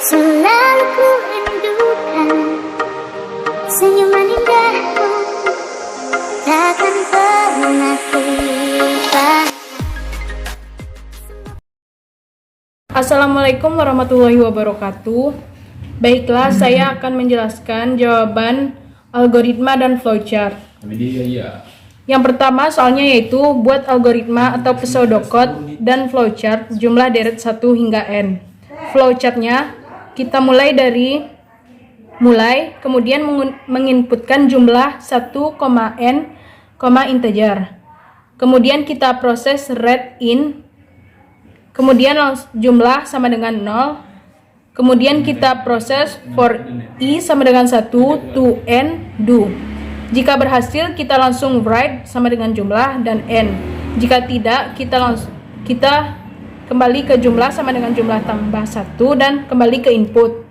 Selalu ku rindukan senyuman indahmu, takkan pernah ku lupa. Assalamualaikum warahmatullahi wabarakatuh. Baiklah, saya akan menjelaskan jawaban algoritma dan flowchart. Yang pertama soalnya yaitu buat algoritma atau pseudocode dan flowchart jumlah deret 1 hingga n. Flowchartnya kita mulai dari kemudian menginputkan jumlah 1, n, integer. Kemudian kita proses read in, kemudian jumlah sama dengan 0. Kemudian kita proses for i sama dengan 1 to n do. Jika berhasil kita langsung write sama dengan jumlah dan n. Jika tidak kita kembali ke jumlah sama dengan jumlah tambah 1 dan kembali ke input.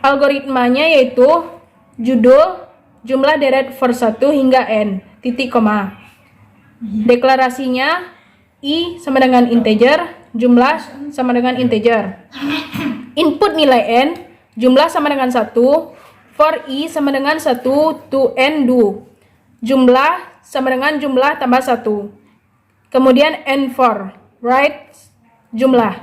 Algoritmanya yaitu judul, jumlah deret for 1 hingga n, titik koma. Deklarasinya i sama dengan integer, jumlah sama dengan integer. Input nilai n, jumlah sama dengan 1, for i sama dengan 1 to n do. Jumlah sama dengan jumlah tambah 1. Kemudian n for write jumlah.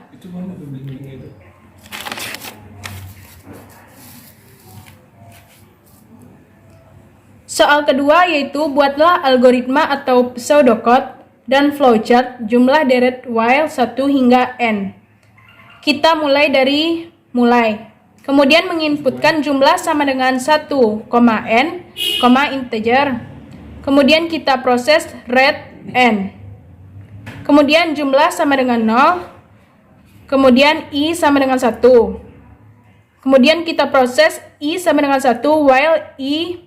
Soal kedua yaitu buatlah algoritma atau pseudocode dan flowchart jumlah deret while 1 hingga n. Kita mulai dari kemudian menginputkan jumlah sama dengan 1, n, integer. Kemudian kita proses read n. Kemudian jumlah sama dengan 0. Kemudian i sama dengan 1. Kemudian kita proses i sama dengan 1 while i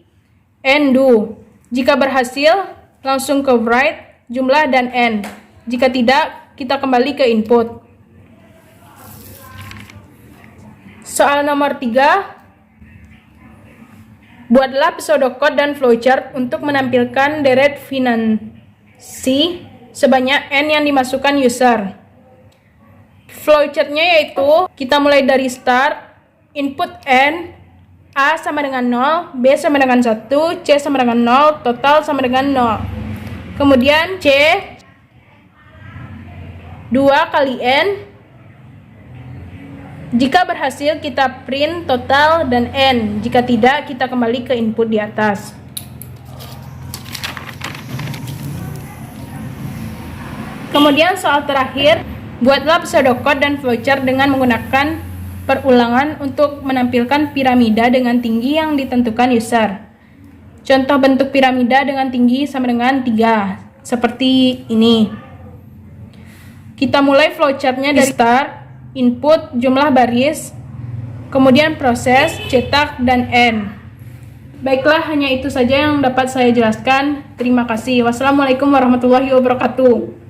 n do. Jika berhasil langsung ke write jumlah dan n. Jika tidak kita kembali ke input. Soal nomor 3. Buatlah pseudocode dan flowchart untuk menampilkan deret finansi sebanyak n yang dimasukkan user. Flowchartnya yaitu kita mulai dari start, input n, a sama dengan 0, b sama dengan 1, c sama dengan 0, total sama dengan 0. Kemudian c 2 kali n. Jika berhasil kita print total dan n. Jika tidak kita kembali ke input di atas. Kemudian soal terakhir, buatlah pseudocode dan flowchart dengan menggunakan perulangan untuk menampilkan piramida dengan tinggi yang ditentukan user. Contoh bentuk piramida dengan tinggi sama dengan 3, seperti ini. Kita mulai flowchartnya dari start, input jumlah baris, kemudian proses, cetak, dan end. Baiklah, hanya itu saja yang dapat saya jelaskan. Terima kasih. Wassalamualaikum warahmatullahi wabarakatuh.